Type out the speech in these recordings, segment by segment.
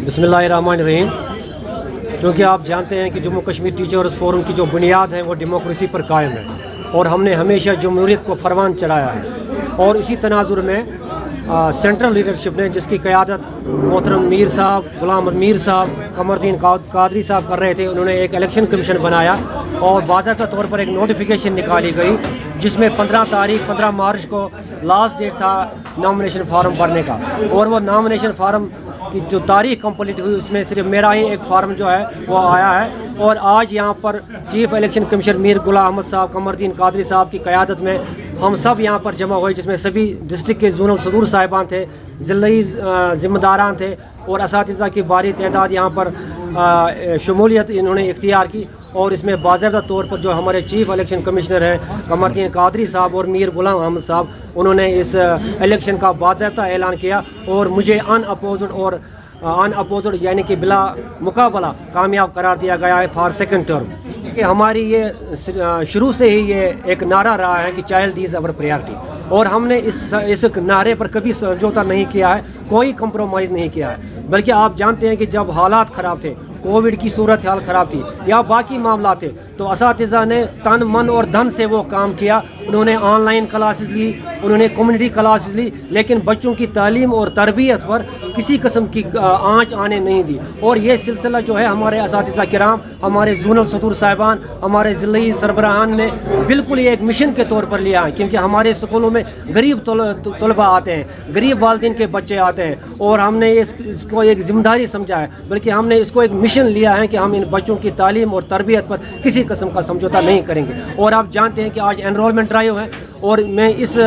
बिस्मिल्लाहिर्रहमानिर्रहीम। चूँकि आप जानते हैं कि जम्मू कश्मीर टीचर्स फोरम की जो बुनियाद है वो डेमोक्रेसी पर कायम है और हमने हमेशा जमहूरियत को फरमान चढ़ाया है। और इसी तनाजुर में सेंट्रल लीडरशिप ने, जिसकी क़यादत मोहतरम मीर साहब, गुलाम अहमद मीर साहब, कमरुद्दीन कादरी साहब कर रहे थे, उन्होंने एक इलेक्शन कमीशन बनाया और बाज़ाब्ता तौर पर एक नोटिफिकेशन निकाली गई जिसमें 15 मार्च को लास्ट डेट था नॉमिनेशन फार्म भरने का। और वो नॉमिनेशन फार्म की जो तारीख कंप्लीट हुई उसमें सिर्फ मेरा ही एक फार्म जो है वो आया है। और आज यहाँ पर chief election commissioner Mir Ghulam Ahmad साहब, कमरुद्दीन कादरी साहब की क़यादत में हम सब यहाँ पर जमा हुए, जिसमें सभी डिस्ट्रिक्ट के ज़ोनल सदूर साहिबान थे, ज़िलाई ज़िम्मेदारान थे और असातिज़ा की भारी तादाद यहाँ पर शमूलियत इन्होंने इख्तियार की। और इसमें बाज़ाब्ता तौर पर जो हमारे चीफ इलेक्शन कमिश्नर हैं कमरुद्दीन कादरी साहब और मीर गुलाम अहमद साहब, उन्होंने इस इलेक्शन का बाज़ाब्ता ऐलान किया और मुझे अनअपोज्ड यानी कि बिला मुकाबला कामयाब करार दिया गया है फॉर सेकंड टर्म। हमारी ये शुरू से ही ये एक नारा रहा है कि चाइल्ड इज़ अवर प्रायोरिटी, और हमने इस नारे पर कभी समझौता नहीं किया है, कोई कंप्रोमाइज़ नहीं किया है। बल्कि आप जानते हैं कि जब हालात ख़राब थे, कोविड की सूरत हाल ख़राब थी या बाकी मामला थे, तो असातिज़ा ने तन मन और धन से वो काम किया। उन्होंने ऑनलाइन क्लासेस ली, उन्होंने कम्युनिटी क्लासेस ली, लेकिन बच्चों की तालीम और तरबियत पर किसी किस्म की आँच आने नहीं दी। और ये सिलसिला जो है हमारे असातिज़ा किराम, हमारे ज़ोनल सदूर साहिबान, हमारे ज़िलाई सरबराहान ने बिल्कुल ये एक मिशन के तौर पर लिया है, क्योंकि हमारे स्कूलों में गरीब तलबा आते हैं, गरीब वालिदैन के बच्चे आते हैं, और हमने इसको एक ज़िम्मेदारी समझा है, बल्कि हमने इसको एक मिशन लिया है कि हम इन बच्चों की तालीम और तरबियत पर किसी किस्म का समझौता नहीं करेंगे। और आप जानते हैं कि आज एनरोलमेंट ड्राइव है, और मैं इस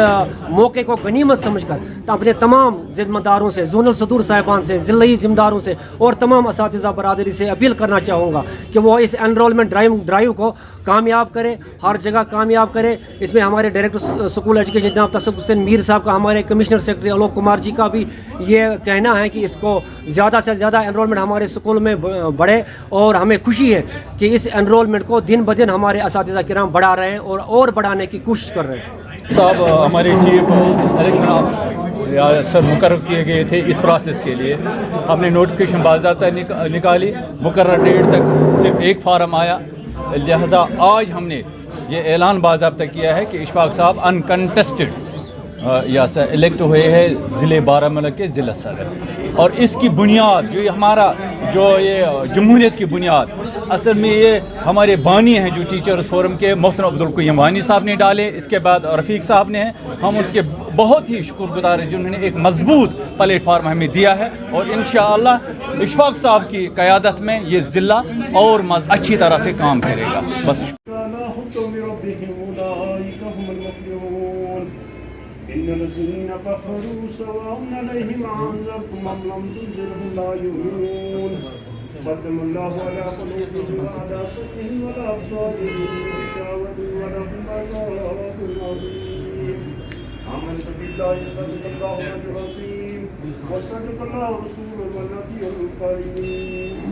मौके को गनीमत समझकर अपने तमाम ज़िम्मेदारों से, ज़ोनल सदूर साहिबान से, ज़िलाई ज़िम्मेदारों से और तमाम असातिज़ा बरादरी से अपील करना चाहूँगा कि वो इस एनरोलमेंट ड्राइव को कामयाब करें, हर जगह कामयाब करें। इसमें हमारे डायरेक्टर स्कूल एजुकेशन जनाब तसद्दुक़ हुसैन मीर साहब का, हमारे कमिश्नर सेक्रेटरी आलोक कुमार जी का भी ये कहना है कि इसको ज़्यादा से ज़्यादा एनरोलमेंट हमारे स्कूल में बढ़े, और हमें खुशी है कि इस एनरोलमेंट को दिन ब दिन हमारे असातिज़ा किराम बढ़ा रहे हैं और बढ़ाने की कोशिश कर रहे हैं। साहब हमारे चीफ इलेक्शन सर मुकर्रर किए गए थे इस प्रोसेस के लिए। हमने नोटिफिकेशन बाज़ाब्ता निकाली, मुकर्रर डेट तक सिर्फ एक फार्म आया, लिहाजा आज हमने ये ऐलान बाज़ाब्ता किया है कि इशफाक साहब अनकंटेस्टेड इलेक्ट हुए हैं ज़िले बारामूला के ज़िला सदर। और इसकी बुनियाद जो ये हमारा जमहूरियत की बुनियाद असल में ये हमारे बानी हैं जो टीचर्स फोरम के मोहतरम अब्दुल क़य्यूम वानी साहब ने डाले, इसके बाद रफ़ीक साहब ने हैं। हम उसके बहुत ही शुक्रगुज़ार हैं जिन्होंने एक मजबूत प्लेटफार्म हमें दिया है, और इंशाअल्लाह इशफाक साहब की क़यादत में ये ज़िला और अच्छी तरह से काम करेगा। बस ختم الله على قلوبهم وعلى سمعهم وعلى أبصارهم غشاوة ولهم عذاب عظيم. آمنت بالله صدق الله العظيم وصدق الله رسوله النبي الكريم.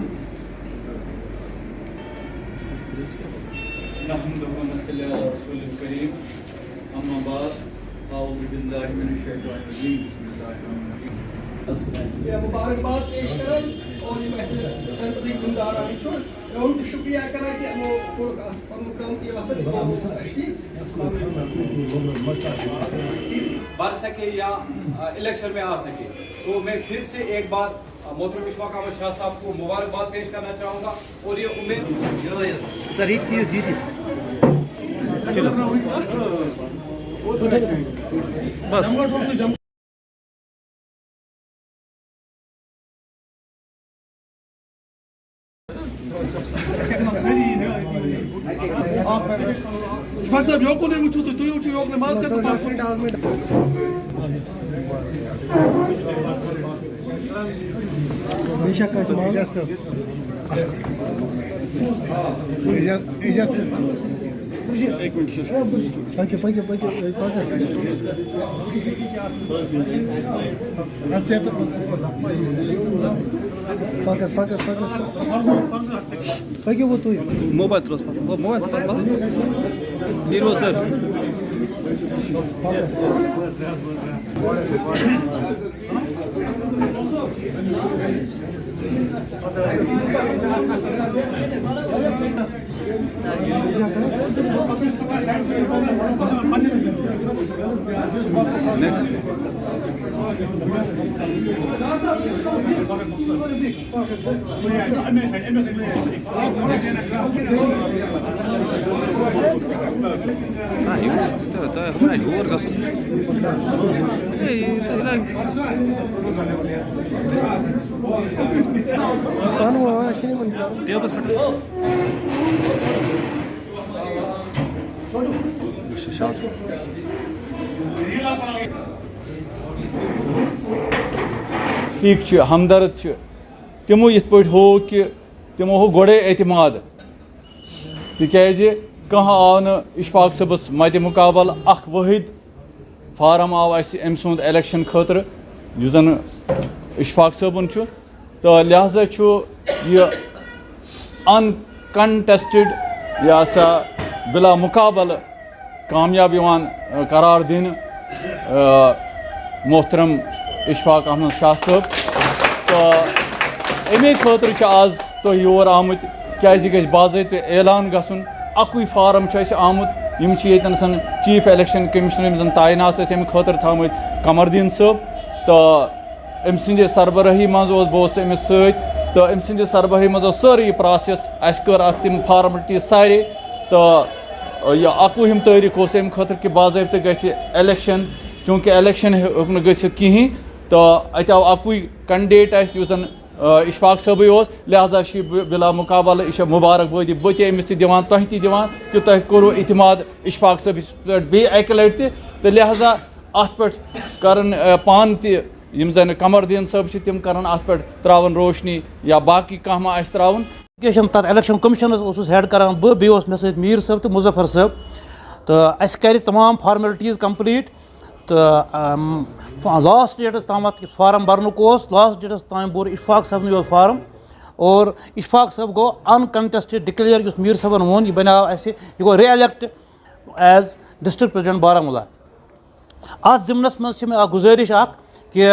نحمده ونصلي على رسول الكريم. أما بعد أعوذ بالله من الشيطان الرجيم. بسم الله الرحمن الرحيم. مبارکباد پیش کریں اور یہ ایسے سینٹرل ذمہ داران چھو ان کی شکریہ کریں کہ ہم پروگرام کی وقت بڑھ سکے یا الیکشن میں آ سکے. تو میں پھر سے ایک بار محترم اشفاق احمد شاہ صاحب کو مبارکباد پیش کرنا چاہوں گا، اور یہ امید بس İşbak sahibi yok oluyor mu çoğu? Tuyu uçuyor yok ne mal katı farklı. Beşak kaç mal? İcaz. एक minute sir. Peki. Pakas. Peki वो तो मोबाइल थ्रोस हीरो सर. ٹھیک ہمدرد تمو یت پہ ہو کہ تمو ہو گوڑے اعتماد تکیازِ کانٛہہ آو نہٕ اشفاق صٲبس مدِ مقابل اخ وٲحد فارم آو اسہِ أمۍ سُنٛد الیکشن خٲطرٕ یُس زن اشفاق صٲبُن چھُ تہٕ لہذا چھُ یہِ ان کنٹیسٹڈ یہ سا بلا مقابل کامیاب یِوان قرار دِنہٕ محترم اشفاق احمد شاہ صٲب تہٕ امی خٲطرٕ چھِ آز تُہۍ یور آمٕتۍ کیازِ گژھِ باضٲبطہٕ اعلان گژھُن اکُے فارم چھُ اَسہِ آمُت یِم چھِ ییٚتٮ۪ن زن چیف الیکشن کمشنر یِم زن تعینات ٲسۍ اَمہِ خٲطرٕ تھٲومٕتۍ قمردیٖن صٲب تہٕ أمۍ سٕنٛدِ سربرٲہی منٛز اوس بہٕ اوسُس أمِس سۭتۍ تہٕ أمۍ سٕنٛدِ سربرٲہی منٛز اوس سٲرٕے یہِ پرٛاسٮ۪س اَسہِ کٔر اَتھ تِم فارملٹیٖز سارے تہٕ یہِ 21 تٲریٖخ اوس اَمہِ خٲطرٕ کہِ باضٲبطہٕ گژھِ الیکشن چوٗنٛکہِ الیکشن ہیوٚک نہٕ گٔژھِتھ کِہیٖنۍ تہٕ اَتہِ آو اَکُے کینڈِڈیٹ اَسہِ یُس زن اشفاق صٲبٕے اوس لہذا چھُ یہِ بلا مقابل یہِ چھےٚ مُبارک بٲدی بہٕ تہِ أمِس تہِ دِوان تۄہہِ تہِ دِوان کہِ تۄہہِ کوٚروٕ اعتماد اشفاق صٲبَس پٮ۪ٹھ بیٚیہِ اَکہِ لَٹہِ تہِ تہٕ لہذا اَتھ پٮ۪ٹھ کَرَن پانہٕ تہِ یِم زن قمردیٖن صٲب چھِ تِم کَرَن اَتھ پٮ۪ٹھ ترٛاوَن روشنی یا باقٕے کانٛہہ ما آسہِ ترٛاوُن تَتھ الیکشن کٔمِشنَس اوسُس ہیڈ کران بہٕ بیٚیہِ اوس مےٚ سۭتۍ میٖر صٲب تہٕ مُظفر صٲب تہٕ اَسہِ کَرِ تمام فارمیلٹیٖز کَمپلیٖٹ تہٕ لاسٹ ڈیٹس تامَتھ یُس فارم بَرنُک اوس لاسٹ ڈیٹس تام بوٚر اشفاق صٲبنٕے یوت فارم اور اشفاق صٲب گوٚو ان کنٹیسٹڈ ڈِکلیئر یُس میٖر صٲبن ووٚن یہِ بَنیو اَسہِ یہِ گوٚو ری ایلیکٹ ایز ڈِسٹرکٹ پریزڈنٹ بارہمولہ اَتھ ضِمنَس منٛز چھِ مےٚ اکھ گُزٲرِش اکھ کہِ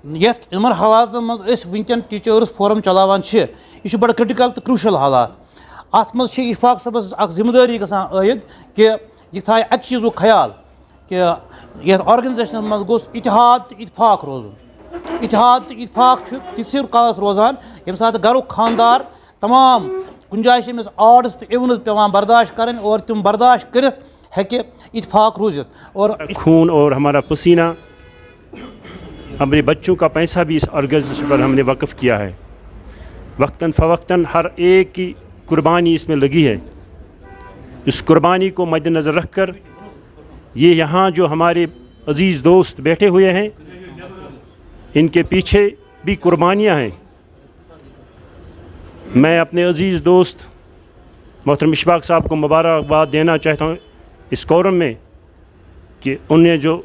یَتھ یِمن حالاتن منٛز أسۍ وٕنکیٚن ٹیٖچٲرٕس فورم چلاوان چھِ یہِ چھُ بڑٕ کرٹِکل تہٕ کرٛوٗشل حالات اَتھ منٛز چھِ اشفاق صٲبس اکھ ذِمہٕ دٲری گژھان عٲید کہِ یہِ تھایہِ اَکہِ چیٖزُک خیال کہِ یَتھ آرگنایزیشنس منٛز گوٚژھ اتحاد تہٕ اتفاق روزُن اتحاد تہٕ اتفاق چھُ تِتسٕے کالس روزان ییٚمہِ ساتہٕ گرُک خانٛدار تمام کُنہِ جایہِ چھِ أمِس آڈٕس تہٕ اِونٕز پیٚوان برداشت کَرٕنۍ اور تِم برداشت کٔرِتھ ہیٚکہِ اتفاق روٗزِتھ اور خون اور ہمارا پسینہ ہمارے بچوں کا پیسہ بھی اس آرگنائزیشن پر ہم نے وقف کیا ہے وقتاً فوقتاً ہر ایک کی قربانی اس میں لگی ہے اس قربانی کو مد نظر رکھ کر یہ یہاں جو ہمارے عزیز دوست بیٹھے ہوئے ہیں ان کے پیچھے بھی قربانیاں ہیں میں اپنے عزیز دوست محترم اشفاق صاحب کو مبارکباد دینا چاہتا ہوں اس کورم میں کہ انہیں جو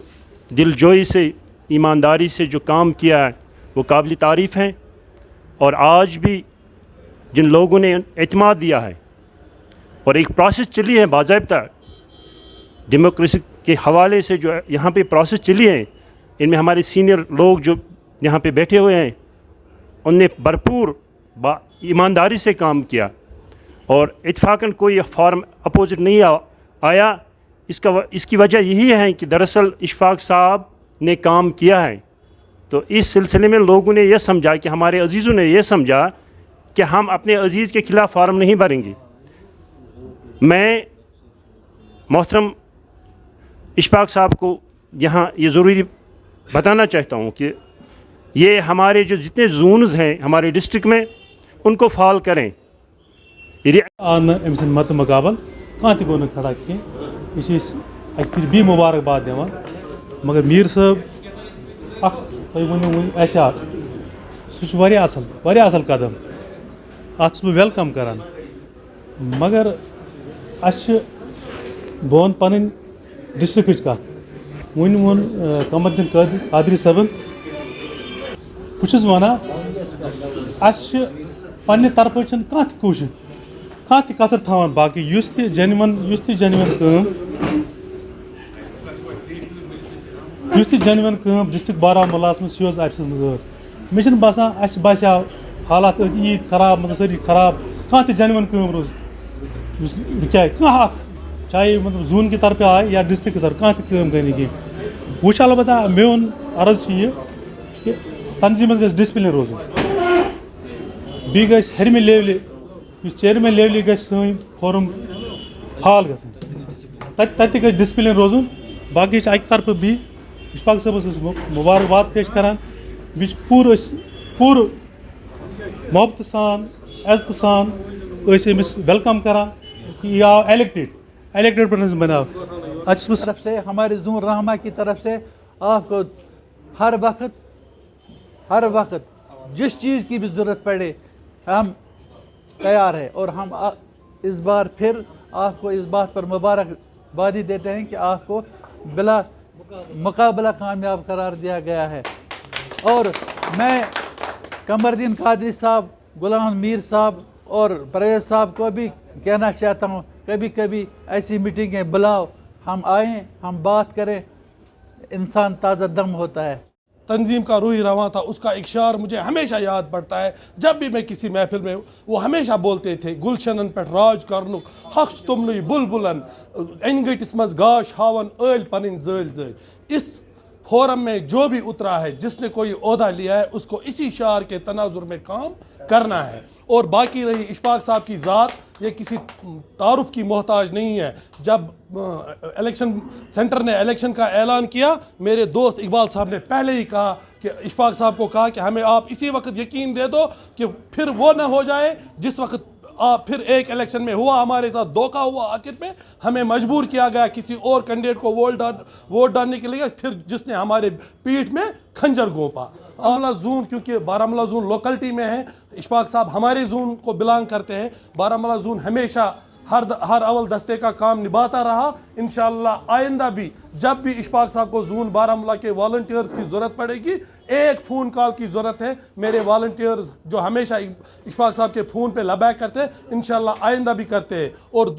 دل جوئی سے ایمانداری سے جو کام کیا ہے وہ قابل تعریف ہیں اور آج بھی جن لوگوں نے اعتماد دیا ہے اور ایک پروسیس چلی ہے باضابطہ ڈیموکریسی کے حوالے سے جو یہاں پہ پروسیس چلی ہے ان میں ہمارے سینئر لوگ جو یہاں پہ بیٹھے ہوئے ہیں ان نے بھرپور ایمانداری سے کام کیا اور اتفاقاً کوئی فارم اپوزٹ نہیں آیا اس کی وجہ یہی ہے کہ دراصل اشفاق صاحب نے کام کیا ہے تو اس سلسلے میں لوگوں نے یہ سمجھا کہ ہمارے عزیزوں نے یہ سمجھا کہ ہم اپنے عزیز کے خلاف فارم نہیں بھریں گے میں محترم اشفاق صاحب کو یہاں یہ ضروری بتانا چاہتا ہوں کہ یہ ہمارے جو جتنے زونز ہیں ہمارے ڈسٹرکٹ میں ان کو فال کریں أمۍ سٕنٛدِ متہٕ مقابل کانٛہہ تہِ گوٚو نہٕ کھڑا کینٛہہ یہِ چھِ أسۍ اَکہِ پھِرِ بیٚیہِ مُبارکباد دِوان مگر میٖر صٲب اکھ تۄہہِ ؤنِو وٕنۍ احتیاط سُہ چھُ واریاہ اَصٕل قدم اَتھ چھُس بہٕ ویلکم کران مگر اَسہِ چھِ بہٕ وَنہٕ پنٕنۍ ڈِسٹرکٕچ کَتھ وٕنۍ ووٚن قمردیٖن قادری صٲبن بہٕ چھُس وَنان اَسہِ چھِ پننہِ طرفہٕ چھِنہٕ کانٛہہ تہِ کوٗشِش کانٛہہ تہِ کَسر تھاوان باقٕے یُس تہِ جینوَن کٲم ڈِسٹرک بارہمولاہَس منٛز سی او ایس آفسَس منٛز ٲس मे छुन बासान अस बास्याव हालात ईद खराब मतलब सारी खराब कहाँ ते जनवन काम रोज क्या कहाँ चाहे मतलब जोन की तरफ आए या डिस्ट्रिक्ट की तरफ कहाँ ते काम करने की वो अलबत्ता मेन अर्ज ये कि तंजीम गस डिसिप्लिन रोज बी गस हरमे लेवल चेयरमैन लेवल गस सं फोरम फाल गसन तत गस डिसिप्लिन रोजन बाकी अक तरफ बी इशफाक साहबस मुबारकबाद पेश करान बीच पूर मोहब्बत सान इज्जत सान अमिस वेलकम करान कि यह आव इलेक्टेड पर्सन बनाओ तरफ से हमारे जून रहमा की तरफ से आपको हर वक्त जिस चीज़ की भी ज़रूरत पड़े हम तैयार है और हम इस बार फिर आपको इस बात पर मुबारकबादी देते हैं कि आपको बिला मुकाबला कामयाब करार दिया गया है। और मैं कमरदीन कादरी साहब, गुलाम मीर साहब और परवेज़ साहब को भी कहना चाहता हूँ, कभी कभी ऐसी मीटिंगें बुलाओ, हम आएँ, हम बात करें, इंसान ताज़ा दम होता है। तंजीम का रूही रवां था, उसका एक शार मुझे हमेशा याद पड़ता है। जब भी मैं किसी महफिल में, वो हमेशा बोलते थे, गुलशनन पे राज करनुक हक तुमनुई बुलबुलन अनगटिस मज गाश हावन ऐल पनिन ज़ैल ज़ैल। इस फोरम में जो भी उतरा है, जिसने कोई ओहदा लिया है, उसको इसी शार के तनाजुर में काम करना है। और बाकी रही इशफाक साहब की ज़ात, ये किसी तारुफ की मोहताज नहीं है। जब इलेक्शन सेंटर ने इलेक्शन का ऐलान किया, मेरे दोस्त इकबाल साहब ने पहले ही कहा कि इशफाक साहब को कहा कि हमें आप इसी वक्त यकीन दे दो कि फिर वो ना हो जाए जिस वक्त आप फिर एक इलेक्शन में हुआ, हमारे साथ धोखा हुआ, आखिर में हमें मजबूर किया गया किसी और कैंडिडेट को वोट डालने के लिए, फिर जिसने हमारे पीठ में खंजर घोंपा। बारामूला जोन, क्योंकि बारामूला जोन लोकलिटी में है, इशफाक साहब हमारे जोन को बिलोंग करते हैं। बारामूला जोन हमेशा हर अव्वल दस्ते का काम निभाता रहा। इंशाअल्लाह आइंदा भी जब भी इशफाक साहब को जोन बारामूला के वॉलंटियर्स की ज़रूरत पड़ेगी, एक फ़ोन कॉल की ज़रूरत है। मेरे वॉलंटियर्स जो हमेशा इशफाक साहब के फ़ोन पे लबैक करते हैं, इंशाअल्लाह आइंदा भी करते हैं। और